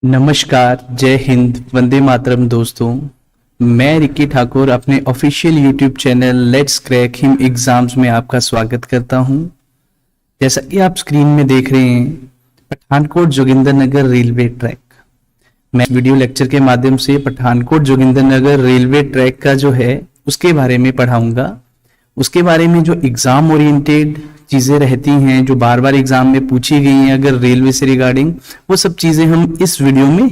नमस्कार, जय हिंद, वंदे मातरम दोस्तों। मैं रिकी ठाकुर अपने official YouTube channel let's crack him exams में आपका स्वागत करता हूं। जैसा कि आप स्क्रीन में देख रहे हैं, पठानकोट जोगिंदरनगर रेलवे ट्रैक। मैं वीडियो लेक्चर के माध्यम से पठानकोट जोगिंदरनगर रेलवे ट्रैक का जो है उसके बारे में पढ़ाऊंगा। उसके बारे में जो एग्जाम ओरिएंटेड चीजें रहती हैं, जो बार बार एग्जाम में पूछी गई हैं अगर रेलवे से रिगार्डिंग, वो सब चीजें हम इस वीडियो में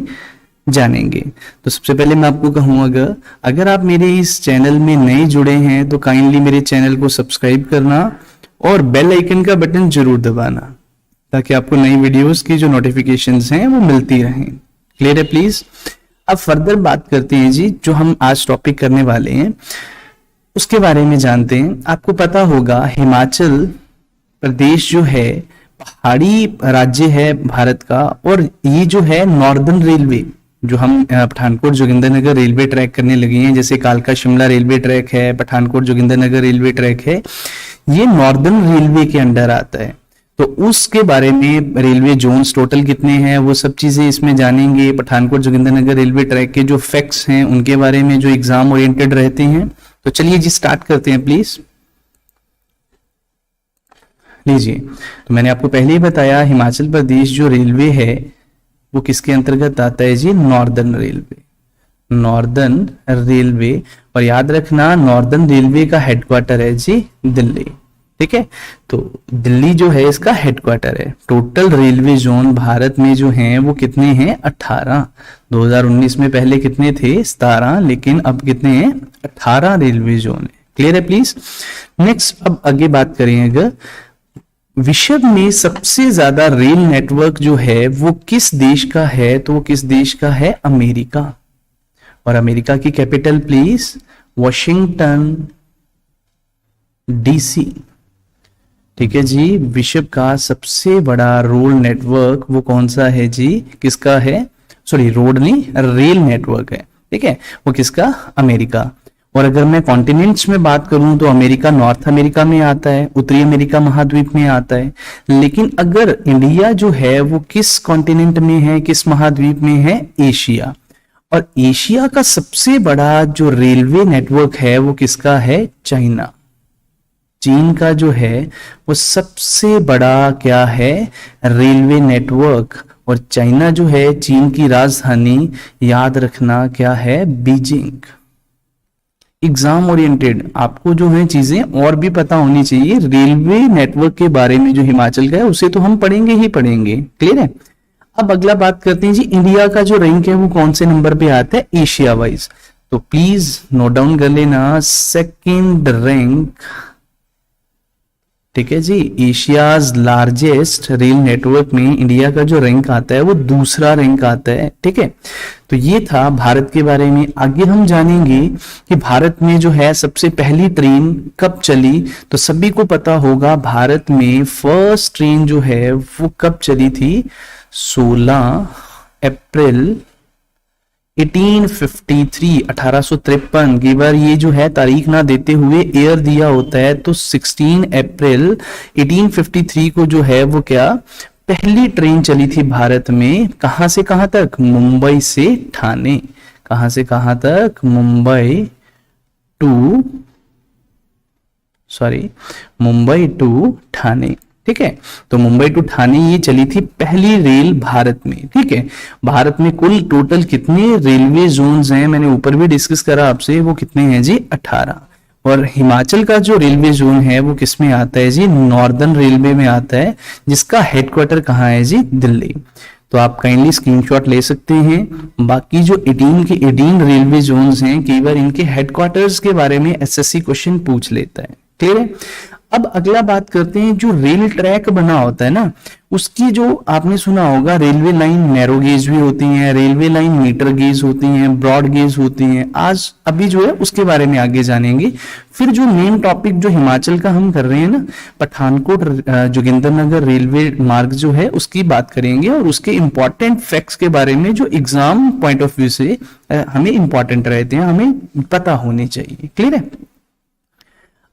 जानेंगे। तो सबसे पहले मैं आपको कहूँगा, अगर आप मेरे इस चैनल में नए जुड़े हैं तो काइंडली मेरे चैनल को सब्सक्राइब करना और बेल आइकन का बटन जरूर दबाना, ताकि आपको नई वीडियोस की जो नोटिफिकेशंस हैं वो मिलती रहें। क्लियर है प्लीज? अब फर्दर बात करते हैं जी, जो हम आज टॉपिक करने वाले हैं उसके बारे में जानते हैं। आपको पता होगा हिमाचल प्रदेश जो है पहाड़ी राज्य है भारत का, और ये जो है नॉर्दर्न रेलवे, जो हम पठानकोट जोगिंदरनगर रेलवे ट्रैक करने लगे हैं, जैसे कालका शिमला रेलवे ट्रैक है, पठानकोट जोगिंदरनगर रेलवे ट्रैक है, ये नॉर्दर्न रेलवे के अंडर आता है। तो उसके बारे में रेलवे जोन्स टोटल कितने हैं वो सब चीजें इसमें जानेंगे। पठानकोट जोगिंदरनगर रेलवे ट्रैक के जो फैक्ट्स हैं उनके बारे में, जो एग्जाम ओरिएंटेड रहते हैं। तो चलिए जी स्टार्ट करते हैं प्लीज। लीजिए, तो मैंने आपको पहले ही बताया हिमाचल प्रदेश जो रेलवे है वो किसके अंतर्गत आता है जी? Northern railway. नॉर्दर्न रेलवे, और याद रखना नॉर्दर्न रेलवे का हेडक्वार्टर है जी दिल्ली। ठीक है, तो दिल्ली जो है इसका हेडक्वार्टर है। टोटल रेलवे जोन भारत में जो हैं वो कितने हैं? 18। 2019 में पहले कितने थे? 17, लेकिन अब कितने हैं? 18 रेलवे जोन है। क्लियर है प्लीज? नेक्स्ट, अब आगे बात करेंगे, विश्व में सबसे ज्यादा रेल नेटवर्क जो है वो किस देश का है? तो वो किस देश का है? अमेरिका। और अमेरिका की कैपिटल प्लीज? Washington DC. ठीक है जी, विश्व का सबसे बड़ा रोड नेटवर्क वो कौन सा है जी? किसका है? सॉरी, रोड नहीं, रेल नेटवर्क है। ठीक है, वो किसका? अमेरिका। और अगर मैं कॉन्टिनेंट्स में बात करूं तो अमेरिका नॉर्थ अमेरिका में आता है, उत्तरी अमेरिका महाद्वीप में आता है। लेकिन अगर इंडिया जो है वो किस कॉन्टिनेंट में है, किस महाद्वीप में है? एशिया। और एशिया का सबसे बड़ा जो रेलवे नेटवर्क है वो किसका है? चाइना। चीन का जो है वो सबसे बड़ा क्या है? Railway network. और चाइना जो है, चीन की राजधानी याद रखना क्या है? बीजिंग। एग्जाम ओरिएंटेड आपको जो है चीजें और भी पता होनी चाहिए रेलवे नेटवर्क के बारे में। जो हिमाचल का है उसे तो हम पढ़ेंगे ही पढ़ेंगे। क्लियर है? अब अगला बात करते हैं जी, इंडिया का जो रैंक है वो कौन से नंबर पे आता है एशिया वाइज? तो प्लीज नोट डाउन कर लेना, सेकंड रैंक। ठीक है जी, एशियाज लार्जेस्ट रेल नेटवर्क में इंडिया का जो रैंक आता है वो दूसरा रैंक आता है। ठीक है, तो ये था भारत के बारे में। आगे हम जानेंगे कि भारत में जो है सबसे पहली ट्रेन कब चली। तो सभी को पता होगा भारत में फर्स्ट ट्रेन जो है वो कब चली थी? 16 अप्रैल 1853 की बार ये जो है तारीख ना देते हुए एयर दिया होता है, तो 16 अप्रैल 1853 को जो है वो क्या पहली ट्रेन चली थी भारत में। कहां से कहां तक? मुंबई से ठाणे। कहां से कहां तक? मुंबई टू ठाणे। ठीक है, तो मुंबई टू ठाणे ये चली थी पहली रेल भारत में। ठीक है, भारत में कुल टोटल कितने रेलवे जोन्स हैं मैंने ऊपर भी डिस्कस करा आपसे, वो कितने हैं जी? 18। और हिमाचल का जो रेलवे जोन है वो किस में आता है जी? नॉर्दर्न रेलवे में आता है, जिसका हेडक्वार्टर कहाँ है जी? दिल्ली। तो आप काइंडली स्क्रीनशॉट ले सकते हैं। बाकी जो 18 रेलवे जोन्स हैं, कई बार इनके हेडक्वार्टर्स के बारे में एसएससी क्वेश्चन पूछ लेता है। क्लियर है? अब अगला बात करते हैं, जो रेल ट्रैक बना होता है ना, उसकी जो आपने सुना होगा रेलवे लाइन नैरो गेज भी होती हैं, रेलवे लाइन मीटर गेज होती हैं, ब्रॉड गेज होती हैं। आज अभी जो है उसके बारे में आगे जानेंगे। फिर जो मेन टॉपिक जो हिमाचल का हम कर रहे हैं ना, पठानकोट जोगिंदरनगर रेलवे मार्ग जो है उसकी बात करेंगे, और उसके इंपॉर्टेंट फैक्ट्स के बारे में जो एग्जाम पॉइंट ऑफ व्यू से हमें इंपॉर्टेंट रहते हैं, हमें पता होने चाहिए। क्लियर है?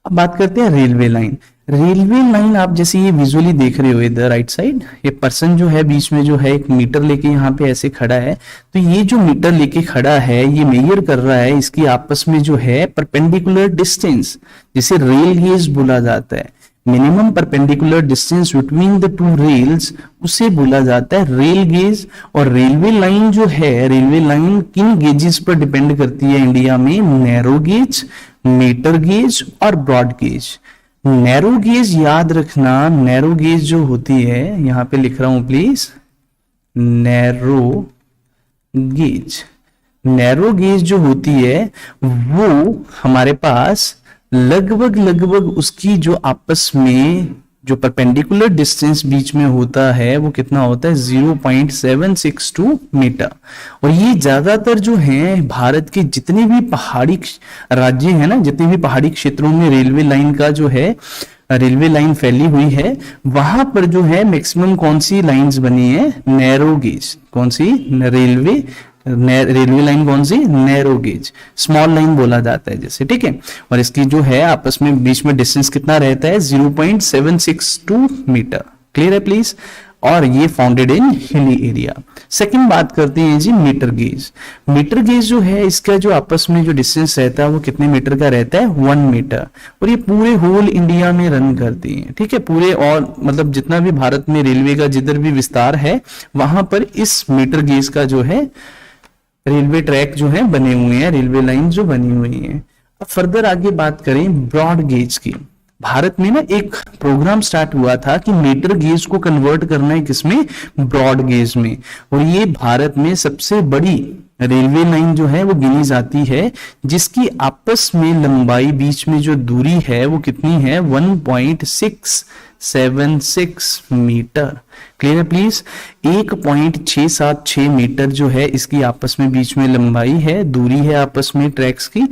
अब बात करते हैं रेलवे लाइन। रेलवे लाइन आप जैसे ये विजुअली देख रहे हो इधर राइट साइड, ये पर्सन जो है बीच में जो है एक मीटर लेके यहाँ पे ऐसे खड़ा है। तो ये जो मीटर लेके खड़ा है ये मेजर कर रहा है इसकी आपस में जो है परपेंडिकुलर डिस्टेंस, जिसे रेल गेज बोला जाता है। Minimum perpendicular distance between the two rails उसे बोला जाता है रेल गेज। और रेलवे लाइन जो है, रेलवे लाइन किन गेजेस पर डिपेंड करती है इंडिया में? नैरो गेज, मीटर गेज और ब्रॉड गेज। नैरो गेज याद रखना, नैरो गेज जो होती है, यहां पे लिख रहा हूं please, narrow gauge. Narrow gauge जो होती है वो हमारे पास लगभग उसकी जो आपस में जो परपेंडिकुलर डिस्टेंस बीच में होता है वो कितना होता है? 0.762 मीटर। और ये ज्यादातर जो है भारत के जितने भी पहाड़ी राज्य हैं ना, जितने भी पहाड़ी क्षेत्रों में रेलवे लाइन का जो है, रेलवे लाइन फैली हुई है, वहां पर जो है मैक्सिमम कौन सी लाइंस बनी है? Narrow gauge. कौन सी? रेलवे लाइन कौन सी? नैरो गेज, स्मॉल लाइन बोला जाता है जैसे, ठीक है। और इसकी जो है आपस में बीच में डिस्टेंस कितना रहता है? 0.762 मीटर। क्लियर है प्लीज? और ये founded in hilly area. Second बात करते हैं जी मीटर गेज। मीटर गेज जो है इसका जो आपस में जो डिस्टेंस रहता है वो कितने मीटर का रहता है? 1 मीटर। और ये पूरे होल इंडिया में रन करती है, ठीक है। पूरे और मतलब जितना भी भारत में रेलवे का जिधर भी विस्तार है वहां पर इस मीटर गेज का जो है रेलवे ट्रैक जो है बने हुए हैं, रेलवे लाइन जो बनी हुई है। अब फर्दर आगे बात करें ब्रॉड गेज की। भारत में ना एक प्रोग्राम स्टार्ट हुआ था कि मीटर गेज को कन्वर्ट करना है किसमें? ब्रॉड गेज में। और ये भारत में सबसे बड़ी रेलवे लाइन जो है वो गिनी जाती है, जिसकी आपस में लंबाई बीच में जो दूरी है वो कितनी है? 1.676 मीटर। क्लियर है प्लीज? 1.676 मीटर जो है इसकी आपस में बीच में लंबाई है, दूरी है आपस में ट्रैक्स की,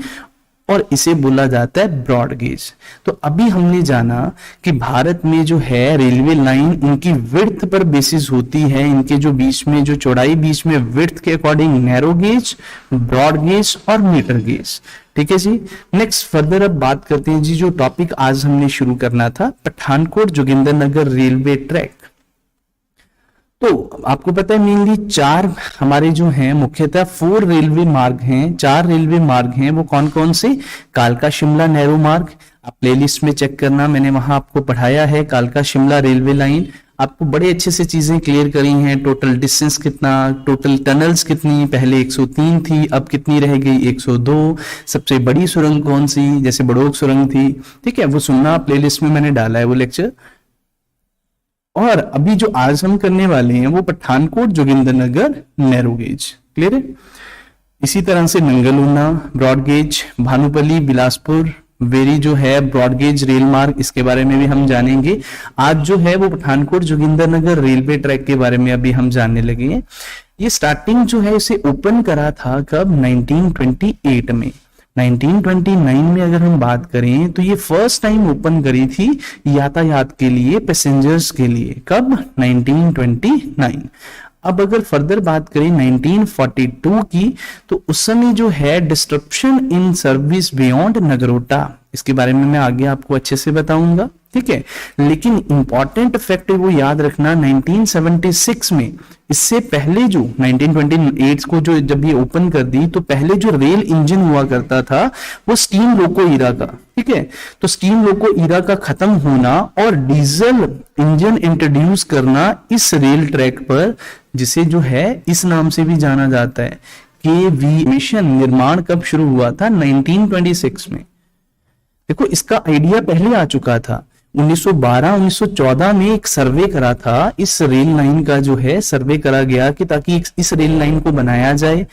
और इसे बोला जाता है ब्रॉड गेज। तो अभी हमने जाना कि भारत में जो है रेलवे लाइन इनकी विड्थ पर बेसिस होती है, इनके जो बीच में जो चौड़ाई बीच में विड्थ के according narrow gauge, broad gauge और मीटर गेज। ठीक है जी। नेक्स्ट फर्दर अब बात करते हैं जी, जो टॉपिक आज हमने शुरू करना था, पठानकोट जोगिंदरनगर रेलवे ट्रैक। तो आपको पता है मेनली 4 हमारे जो हैं मुख्यतः 4 रेलवे मार्ग हैं, 4 रेलवे मार्ग हैं। वो कौन कौन से? कालका शिमला नैरो मार्ग, आप प्लेलिस्ट में चेक करना, मैंने वहां आपको पढ़ाया है कालका शिमला रेलवे लाइन। आपको बड़े अच्छे से चीजें क्लियर करी हैं, टोटल डिस्टेंस कितना, टोटल टनल्स कितनी, पहले 103 थी अब कितनी रह गई? 102। सबसे बड़ी सुरंग कौन सी? जैसे बड़ोग सुरंग थी, ठीक है, वो सुनना, प्लेलिस्ट में मैंने डाला है वो लेक्चर। और अभी जो आज हम करने वाले हैं वो Pathankot Jogindernagar narrow gauge. Clear है? इसी तरह से नंगलूना ब्रॉड गेज, भानुपल्ली बिलासपुर वेरी जो है ब्रॉड गेज रेल मार्ग, इसके बारे में भी हम जानेंगे। आज जो है वो पठानकोट जोगिंदरनगर रेलवे ट्रैक के बारे में अभी हम जानने लगे हैं। ये स्टार्टिंग जो है इसे ओपन करा था कब? 1928 में। 1929 में अगर हम बात करें तो ये फर्स्ट टाइम ओपन करी थी यातायात के लिए, पैसेंजर्स के लिए। कब? 1929। अब अगर फर्दर बात करें 1942 की, तो उस समय जो है disruption in service beyond Nagrota, इसके बारे में मैं आगे आपको अच्छे से बताऊंगा, ठीक है। लेकिन इंपॉर्टेंट फैक्ट वो याद रखना, 1976 में, इससे पहले जो 1928 को जो जब ये ओपन कर दी, तो पहले जो रेल इंजन हुआ करता था वो स्टीम लोको ईरा का, ठीक है। तो स्टीम लोको ईरा का खत्म होना और डीजल इंजन इंट्रोड्यूस करना इस रेल ट्रैक पर, जिसे जो है इस नाम से भी जाना जाता है, केवी मिशन निर्माण कब शुरू हुआ था? 1926 में। देखो इसका आइडिया पहले आ चुका था, 1912-1914 में एक सर्वे करा था, इस रेल लाइन का जो है सर्वे करा गया कि ताकि इस रेल लाइन को बनाया जाए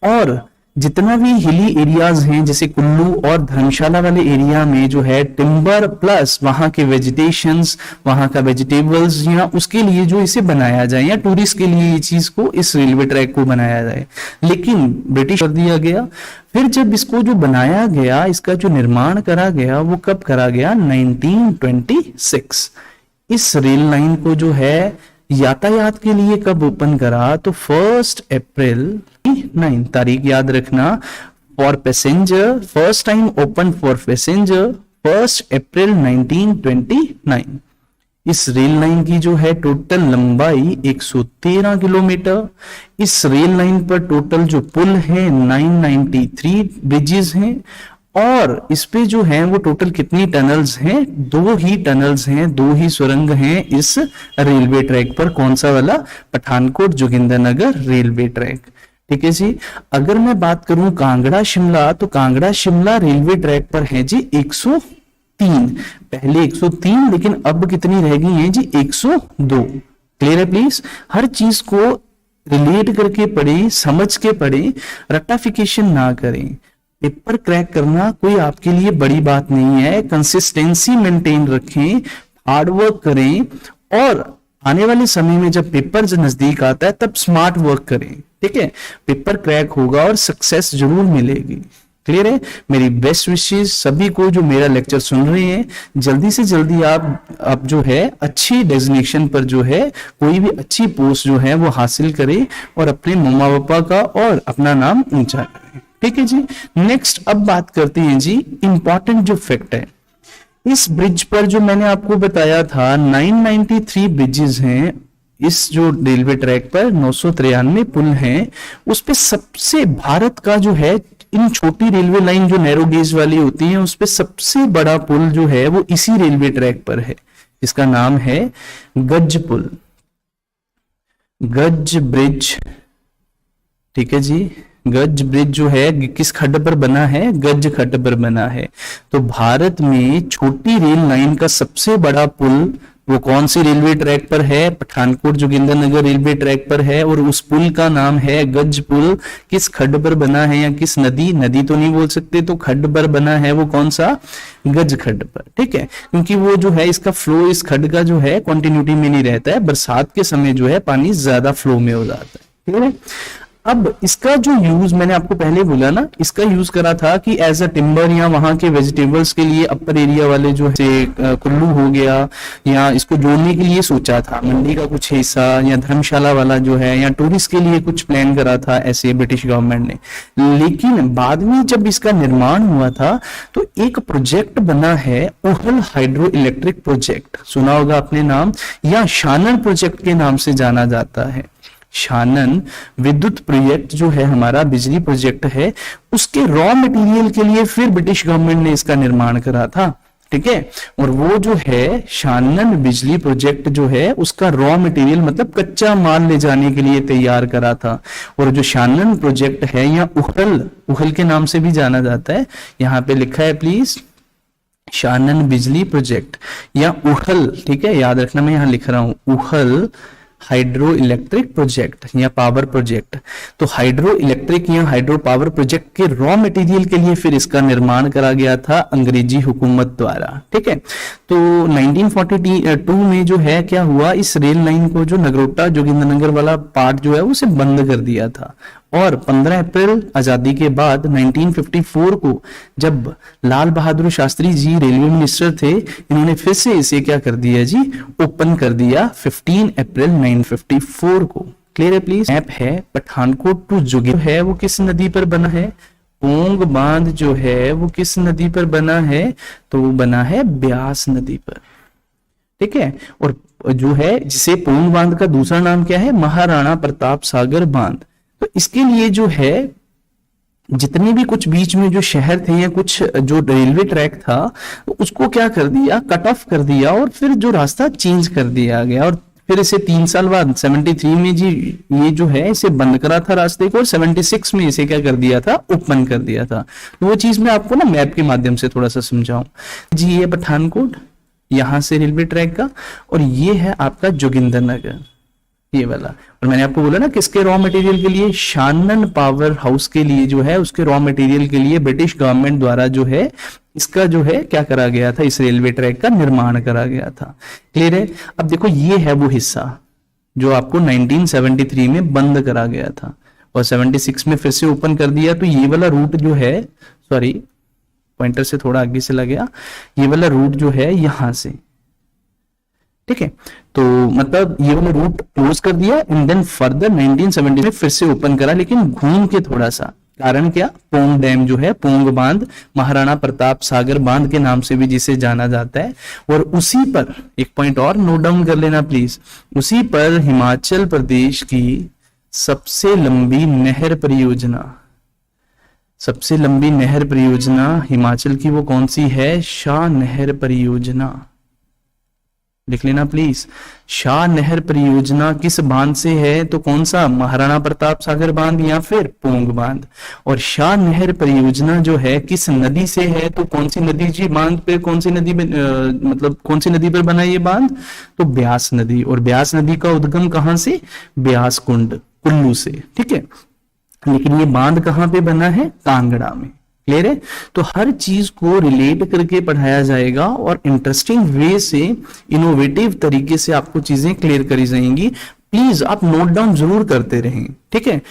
और जितना भी हिली एरियाज हैं जैसे कुल्लू और धर्मशाला वाले एरिया में जो है टिम्बर प्लस वहां के वेजिटेशंस, वहां का वेजिटेबल्स, या उसके लिए जो इसे बनाया जाए, या टूरिस्ट के लिए ये चीज को, इस रेलवे ट्रैक को बनाया जाए। लेकिन ब्रिटिश कर दिया गया। फिर जब इसको जो बनाया गया, इसका जो निर्माण करा गया, वो कब करा गया? 1926। इस रेल लाइन को जो है यातायात के लिए कब ओपन करा? तो 1 अप्रैल 9 तारीख याद रखना। For passenger, first time open for passenger 1 अप्रैल 1929। इस रेल लाइन की जो है टोटल लंबाई 113 किलोमीटर। इस रेल लाइन पर टोटल जो पुल है 993 ब्रिजेस हैं, और इस पे जो है वो टोटल कितनी टनल्स हैं? 2 ही टनल्स हैं, 2 ही सुरंग हैं इस रेलवे ट्रैक पर। कौन सा वाला? Pathankot Jogindernagar railway track. ठीक है जी। अगर मैं बात करूं कांगड़ा शिमला, तो कांगड़ा शिमला रेलवे ट्रैक पर है जी 103। पहले 103, लेकिन अब कितनी रह गई है जी? 102। क्लियर है प्लीज? हर चीज को रिलेट करके पढ़े, समझ के पढ़े, रट्टाफिकेशन ना करें। पेपर क्रैक करना कोई आपके लिए बड़ी बात नहीं है। कंसिस्टेंसी मेंटेन रखें, हार्डवर्क करें, और आने वाले समय में जब पेपर नजदीक आता है तब स्मार्ट वर्क करें। ठीक है, पेपर क्रैक होगा और सक्सेस जरूर मिलेगी। क्लियर है? मेरी बेस्ट विशेष सभी को जो मेरा लेक्चर सुन रहे हैं, जल्दी से जल्दी आप जो है अच्छी डेजिग्नेशन पर जो है कोई भी अच्छी पोस्ट जो है वो हासिल करें, और अपने मम्मा पापा का और अपना नाम ऊंचा करें। ठीक है जी। नेक्स्ट अब बात करते हैं जी इंपॉर्टेंट जो फैक्ट है। इस ब्रिज पर जो मैंने आपको बताया था 993 ब्रिजेस हैं इस जो रेलवे ट्रैक पर, 993 पुल हैं। उस पे सबसे भारत का जो है, इन छोटी रेलवे लाइन जो नैरो गेज वाली होती हैं, उस पे सबसे बड़ा पुल जो है वो इसी रेलवे ट्रैक पर है। इसका नाम है गज पुल, गज ब्रिज। ठीक है जी। गज ब्रिज जो है किस खड्ड पर बना है? गज खड्ड पर बना है। तो भारत में छोटी रेल लाइन का सबसे बड़ा पुल वो कौन सी रेलवे ट्रैक पर है? पठानकोट जोगिंदरनगर रेलवे ट्रैक पर है, और उस पुल का नाम है गज पुल। किस खड्ड पर बना है, या किस नदी? नदी तो नहीं बोल सकते, तो खड्ड पर बना है वो कौन सा? गज खड्ड पर। ठीक है, क्योंकि वो जो है इसका फ्लो इस खड्ड का जो है कंटिन्यूटी में नहीं रहता है, बरसात के समय जो है पानी ज्यादा फ्लो में हो जाता है। ठीक है। अब इसका जो यूज मैंने आपको पहले बोला ना, इसका यूज करा था कि एज अ टिम्बर, या वहां के वेजिटेबल्स के लिए अपर एरिया वाले जो है कुल्लू हो गया, या इसको जोड़ने के लिए सोचा था मंडी का कुछ हिस्सा, या धर्मशाला वाला जो है, या टूरिस्ट के लिए कुछ प्लान करा था ऐसे ब्रिटिश गवर्नमेंट ने। लेकिन बाद में जब इसका निर्माण हुआ था तो एक प्रोजेक्ट बना है उहल हाइड्रो इलेक्ट्रिक प्रोजेक्ट, सुना होगा अपने नाम, या शानन प्रोजेक्ट के नाम से जाना जाता है। शानन विद्युत प्रोजेक्ट जो है हमारा बिजली प्रोजेक्ट है, उसके रॉ मटेरियल के लिए फिर ब्रिटिश गवर्नमेंट ने इसका निर्माण करा था। ठीक है, और वो जो है शानन बिजली प्रोजेक्ट जो है उसका रॉ मटेरियल मतलब कच्चा माल ले जाने के लिए तैयार करा था। और जो शानन प्रोजेक्ट है, या उहल के नाम से भी जाना जाता है, यहाँ पे लिखा है प्लीज शानन बिजली प्रोजेक्ट या उहल। ठीक है, याद रखना, मैं यहाँ लिख रहा हूं उहल हाइड्रो इलेक्ट्रिक प्रोजेक्ट या पावर प्रोजेक्ट। तो हाइड्रो इलेक्ट्रिक या हाइड्रो पावर प्रोजेक्ट के रॉ मटेरियल के लिए फिर इसका निर्माण करा गया था अंग्रेजी हुकूमत द्वारा। ठीक है, तो 1942 में जो है क्या हुआ, इस रेल लाइन को जो नगरोटा जोगिंदरनगर वाला पार्ट जो है उसे बंद कर दिया था। और 15 अप्रैल आजादी के बाद 1954 को जब लाल बहादुर शास्त्री जी रेलवे मिनिस्टर थे, इन्होंने फिर से इसे क्या कर दिया जी, ओपन कर दिया 15 अप्रैल 1954 को। क्लियर है प्लीज? मैप है पठानकोट टू जोगिंदर है वो किस नदी पर बना है? पोंग बांध जो है वो किस नदी पर बना है? तो वो बना है ब्यास नदी पर। ठीक है, और जो है जिसे पोंग बांध का दूसरा नाम क्या है? महाराणा प्रताप सागर बांध। तो इसके लिए जो है जितने भी कुछ बीच में जो शहर थे या कुछ जो रेलवे ट्रैक था उसको क्या कर दिया, कट ऑफ कर दिया, और फिर जो रास्ता चेंज कर दिया गया। और फिर इसे 3 साल बाद 73 में जी ये जो है इसे बंद करा था रास्ते को, और 76 में इसे क्या कर दिया था, ओपन कर दिया था। तो वो चीज मैं आपको ना मैप के माध्यम से थोड़ा सा समझाऊं जी। ये पठानकोट यहां से रेलवे ट्रैक का, और ये है आपका जोगिंदरनगर ये वाला। और मैंने आपको बोला ना किसके रॉ मटेरियल के लिए, शानन पावर हाउस के लिए जो है उसके रॉ मटेरियल के लिए ब्रिटिश गवर्नमेंट द्वारा जो है इसका जो है क्या करा गया था, इस रेलवे ट्रैक का निर्माण करा गया था। क्लियर है? अब देखो ये है वो हिस्सा जो आपको 1973 में बंद करा गया था और 76 में फिर से ओपन कर दिया। तो ये वाला रूट जो है, सॉरी पॉइंटर से थोड़ा आगे चला गया, ये वाला रूट जो है यहां से, ठीक है, तो मतलब ये वाला रूट क्लोज कर दिया एंड देन फर्दर 1970 में फिर से ओपन करा, लेकिन घूम के थोड़ा सा। कारण क्या, पोंग डैम जो है, पोंग बांध, महाराणा प्रताप सागर बांध के नाम से भी जिसे जाना जाता है। और उसी पर एक पॉइंट और नोट डाउन कर लेना प्लीज, उसी पर हिमाचल प्रदेश की सबसे लंबी नहर परियोजना, सबसे लंबी नहर परियोजना हिमाचल की वो कौन सी है, शाह नहर परियोजना, लिख लेना प्लीज। शाह नहर परियोजना किस बांध से है, तो कौन सा, महाराणा प्रताप सागर बांध या फिर पोंग बांध। और शाह नहर परियोजना जो है किस नदी से है, तो कौन सी नदी जी, बांध पे कौन सी नदी मतलब कौन सी नदी पर बना ये बांध, तो ब्यास नदी। और ब्यास नदी का उद्गम कहां से, ब्यास कुंड कुल्लू से, ठीक है। लेकिन ये बांध कहां पे बना है, कांगड़ा में। क्लियर है। तो हर चीज को रिलेट करके पढ़ाया जाएगा और इंटरेस्टिंग वे से, इनोवेटिव तरीके से आपको चीजें क्लियर करी जाएंगी। प्लीज आप नोट डाउन जरूर करते रहें, ठीक है।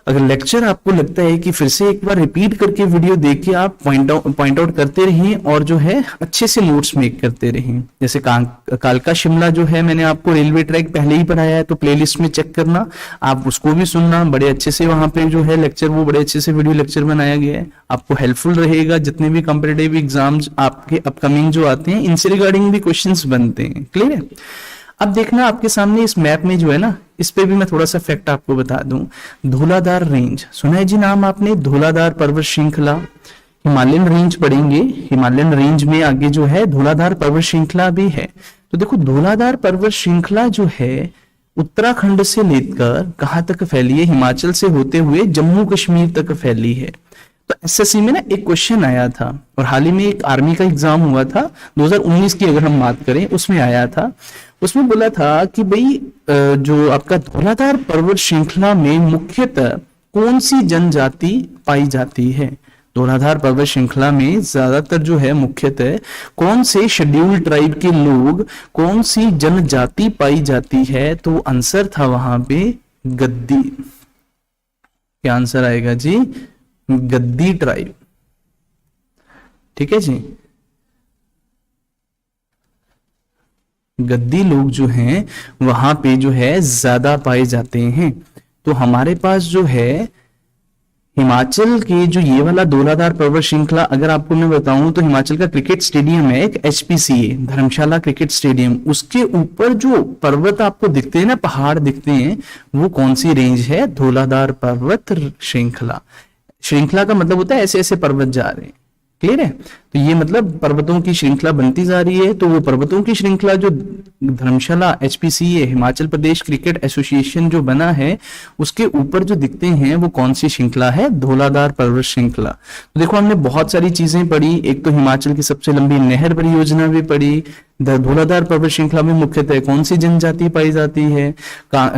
अगर लेक्चर आपको लगता है कि फिर से एक बार रिपीट करके वीडियो देख के आप पॉइंट आउट करते रहें और जो है अच्छे से नोट्स मेक करते रहें। जैसे कालका शिमला जो है, मैंने आपको रेलवे ट्रैक पहले ही पढ़ाया है, तो प्लेलिस्ट में चेक करना, आप उसको भी सुनना, बड़े अच्छे से वहां पे जो है लेक्चर, वो बड़े अच्छे से वीडियो लेक्चर बनाया गया है, आपको हेल्पफुल रहेगा। जितने भी कॉम्पिटिटिव एग्जाम्स आपके अपकमिंग जो आते हैं, इनसे रिगार्डिंग भी क्वेश्चंस बनते हैं। क्लियर है। अब देखना आपके सामने इस मैप में जो है ना, इस पे भी मैं थोड़ा सा फैक्ट आपको बता दूं। धौलाधार रेंज सुना है जी नाम आपने, धौलाधार पर्वत श्रृंखला, हिमालयन रेंज पढ़ेंगे, हिमालयन रेंज में आगे जो है धौलाधार पर्वत श्रृंखला भी है। तो देखो धौलाधार पर्वत श्रृंखला जो है उत्तराखंड से लेकर कहां तक फैली है, हिमाचल से होते हुए जम्मू कश्मीर तक फैली है। तो एसएससी में ना एक क्वेश्चन आया था, और हाल ही में एक आर्मी का एग्जाम हुआ था 2019 की अगर हम बात करें, उसमें आया था, उसमें बोला था कि भाई जो आपका धौलाधार पर्वत श्रृंखला में मुख्यतः कौन सी जनजाति पाई जाती है। धौलाधार पर्वत श्रृंखला में ज्यादातर जो है मुख्यतः कौन से शेड्यूल्ड ट्राइब के लोग, कौन सी जनजाति पाई जाती है, तो आंसर था वहां पे गद्दी। क्या आंसर आएगा जी, गद्दी ट्राइब, ठीक है जी। गद्दी लोग जो हैं वहां पे जो है ज्यादा पाए जाते हैं। तो हमारे पास जो है हिमाचल के जो ये वाला धौलाधार पर्वत श्रृंखला, अगर आपको मैं बताऊं तो हिमाचल का क्रिकेट स्टेडियम है एक, HPCA धर्मशाला क्रिकेट स्टेडियम, उसके ऊपर जो पर्वत आपको दिखते हैं ना, पहाड़ दिखते हैं, वो कौन सी रेंज है, धौलाधार पर्वत श्रृंखला। श्रृंखला का मतलब होता है ऐसे ऐसे पर्वत जा रहे हैं। क्लियर है। तो ये मतलब पर्वतों की श्रृंखला बनती जा रही है। तो वो पर्वतों की श्रृंखला जो धर्मशाला HPCA Himachal Pradesh cricket association जो बना है, उसके ऊपर जो दिखते हैं वो कौन सी श्रृंखला है, धौलाधार पर्वत श्रृंखला। तो देखो हमने बहुत सारी चीजें पढ़ी, एक तो हिमाचल की सबसे लंबी नहर परियोजना भी पढ़ी, धौलाधार पर्वत श्रृंखला में मुख्यतः कौन सी जनजाति पाई जाती है।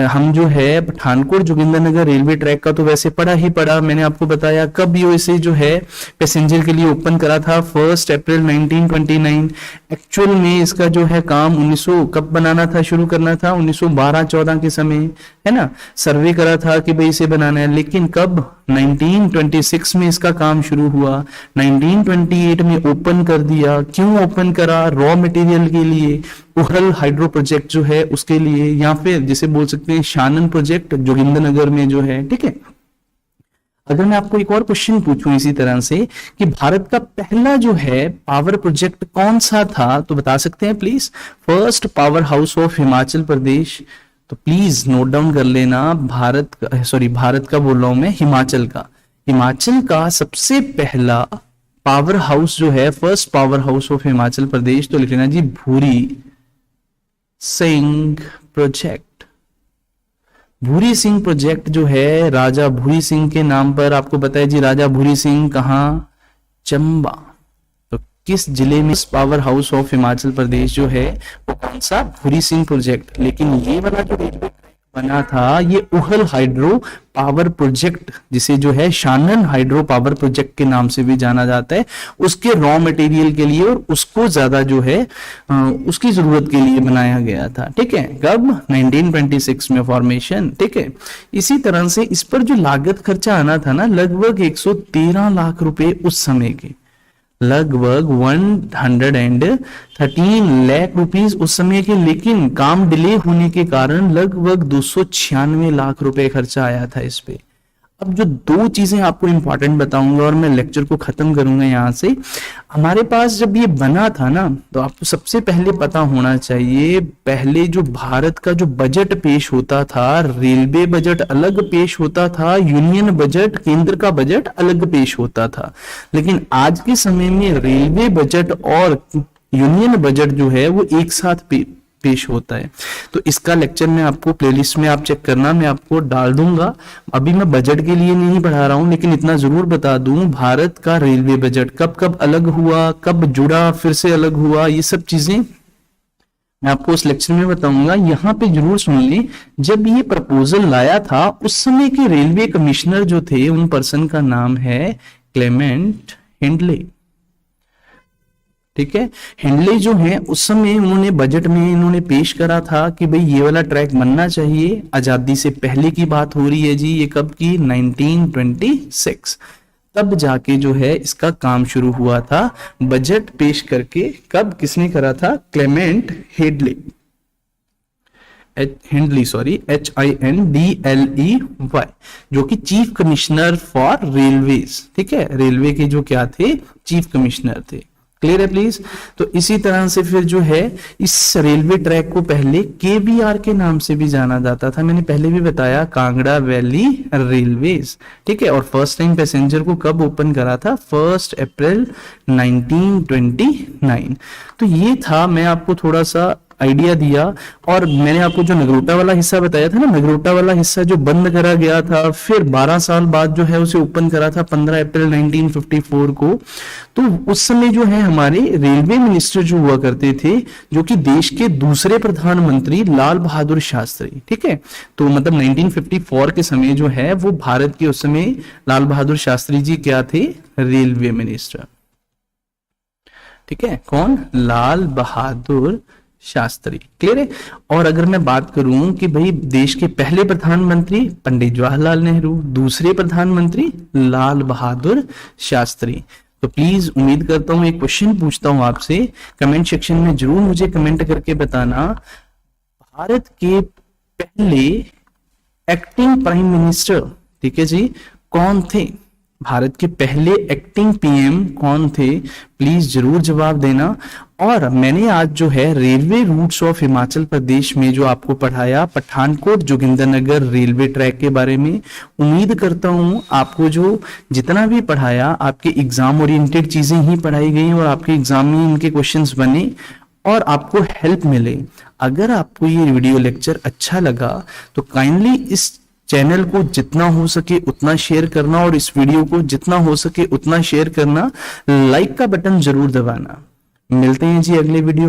हम जो है पठानकोट जोगिंद्रनगर रेलवे ट्रैक का तो वैसे पढ़ा ही पढ़ा, मैंने आपको बताया कब यूएसए जो है पैसेंजर के लिए ओपन करा था, 1 अप्रैल 1929। एक्चुअल में इसका जो है काम 1900 कब बनाना था, शुरू करना था 1912-14 के समय, है ना, सर्वे करा था कि भाई इसे बनाना है, लेकिन कब 1926 में इसका काम शुरू हुआ, 1928 में ओपन कर दिया। क्यों ओपन करा, रॉ मटेरियल के लिए, उहल हाइड्रो प्रोजेक्ट जो है उसके लिए, या फिर जिसे बोल सकते हैं शानन प्रोजेक्ट जोगिंद्रनगर में जो है, ठीक है। अगर मैं आपको एक और क्वेश्चन पूछूं इसी तरह से कि भारत का पहला जो है पावर प्रोजेक्ट कौन सा था, तो बता सकते हैं please. First power house of Himachal Pradesh, तो प्लीज नोट डाउन कर लेना, भारत का बोल रहा हूं मैं, हिमाचल का सबसे पहला पावर हाउस जो है, first power house of Himachal Pradesh, तो लिख लेना जी भूरी सिंह प्रोजेक्ट। भूरी सिंह प्रोजेक्ट जो है राजा भूरी सिंह के नाम पर, आपको पता है जी राजा भूरी सिंह कहां, चंबा। तो किस जिले में पावर हाउस ऑफ हिमाचल प्रदेश जो है वो कौन सा, भूरी सिंह प्रोजेक्ट। लेकिन ये वाला जो रेलवे बना था ये उहल हाइड्रो पावर प्रोजेक्ट, जिसे जो है शानन हाइड्रो पावर प्रोजेक्ट के नाम से भी जाना जाता है, उसके रॉ मटेरियल के लिए और उसको ज्यादा जो है उसकी जरूरत के लिए बनाया गया था, ठीक है। कब, 1926 में फॉर्मेशन, ठीक है। इसी तरह से इस पर जो लागत खर्चा आना था ना, लगभग 113 लाख रुपए उस समय के, लगभग 113 लाख रुपीस उस समय के, लेकिन काम डिले होने के कारण लगभग 296 लाख रुपए खर्चा आया था इस पे। अब जो दो चीजें आपको इंपॉर्टेंट बताऊंगा और मैं लेक्चर को खत्म करूंगा यहाँ से। हमारे पास जब ये बना था ना, तो आपको सबसे पहले पता होना चाहिए, पहले जो भारत का जो बजट पेश होता था, रेलवे बजट अलग पेश होता था, यूनियन बजट, केंद्र का बजट अलग पेश होता था। लेकिन आज के समय में रेलवे बजट और यूनियन बजट जो है वो एक साथ पेश होता है। तो इसका लेक्चर मैं आपको प्लेलिस्ट में आप चेक करना, मैं आपको डाल दूंगा। अभी मैं बजट के लिए नहीं पढ़ा रहा हूं, लेकिन इतना जरूर बता दूं, भारत का रेलवे बजट कब कब अलग हुआ, कब जुड़ा, फिर से अलग हुआ, ये सब चीजें मैं आपको उस लेक्चर में बताऊंगा। यहाँ पे जरूर सुन लें, जब ये प्रपोजल लाया था उस समय के रेलवे कमिश्नर जो थे, उन पर्सन का नाम है क्लेमेंट हेडले। ठीक है, हेडले जो है उस समय उन्होंने बजट में इन्होंने पेश करा था कि भाई ये वाला ट्रैक बनना चाहिए। आजादी से पहले की बात हो रही है जी, ये कब की, 1926। तब जाके जो है इसका काम शुरू हुआ था, बजट पेश करके। कब, किसने करा था, Clement Hedley, Headley sorry, HINDLEY, जो कि चीफ कमिश्नर फॉर रेलवेज। ठीक है, रेलवे के जो क्या थे, चीफ कमिश्नर थे। क्लियर है प्लीज। तो इसी तरह से फिर जो है इस रेलवे ट्रैक को पहले KVR के नाम से भी जाना जाता था, मैंने पहले भी बताया, कांगड़ा वैली रेलवेज। ठीक है, और फर्स्ट टाइम पैसेंजर को कब ओपन करा था, 1 अप्रैल 1929। तो ये था, मैं आपको थोड़ा सा आइडिया दिया। और मैंने आपको जो नगरोटा वाला हिस्सा बताया था ना, नगरोटा वाला हिस्सा जो बंद करा गया था, फिर 12 साल बाद जो है उसे ओपन करा था 15 अप्रैल 1954 को। तो उस समय जो है हमारे रेलवे मिनिस्टर जो हुआ करते थे, जो कि देश के दूसरे प्रधानमंत्री लाल बहादुर शास्त्री। ठीक है, तो मतलब 1954 के समय जो है वो भारत के उस समय लाल बहादुर शास्त्री जी क्या थे, रेलवे मिनिस्टर। ठीक है, कौन, लाल बहादुर शास्त्री। क्लियर है। और अगर मैं बात करूं कि भाई देश के पहले प्रधानमंत्री पंडित जवाहरलाल नेहरू, दूसरे प्रधानमंत्री लाल बहादुर शास्त्री। तो प्लीज उम्मीद करता हूं एक क्वेश्चन पूछता हूं आपसे, कमेंट सेक्शन में जरूर मुझे कमेंट करके बताना, भारत के पहले एक्टिंग प्राइम मिनिस्टर, ठीक है जी, कौन थे, भारत के पहले एक्टिंग PM कौन थे, प्लीज जरूर जवाब देना। और मैंने आज जो है रेलवे रूट्स ऑफ हिमाचल प्रदेश में जो आपको पढ़ाया, पठानकोट जोगिंदरनगर रेलवे ट्रैक के बारे में, उम्मीद करता हूं आपको जो जितना भी पढ़ाया आपके एग्जाम ओरिएंटेड चीजें ही पढ़ाई गई और आपके एग्जाम में इनके क्वेश्चंस बने और आपको हेल्प मिले। अगर आपको ये वीडियो लेक्चर अच्छा लगा तो काइंडली इस चैनल को जितना हो सके उतना शेयर करना और इस वीडियो को जितना हो सके उतना शेयर करना, लाइक का बटन जरूर दबाना। मिलते हैं जी अगले वीडियो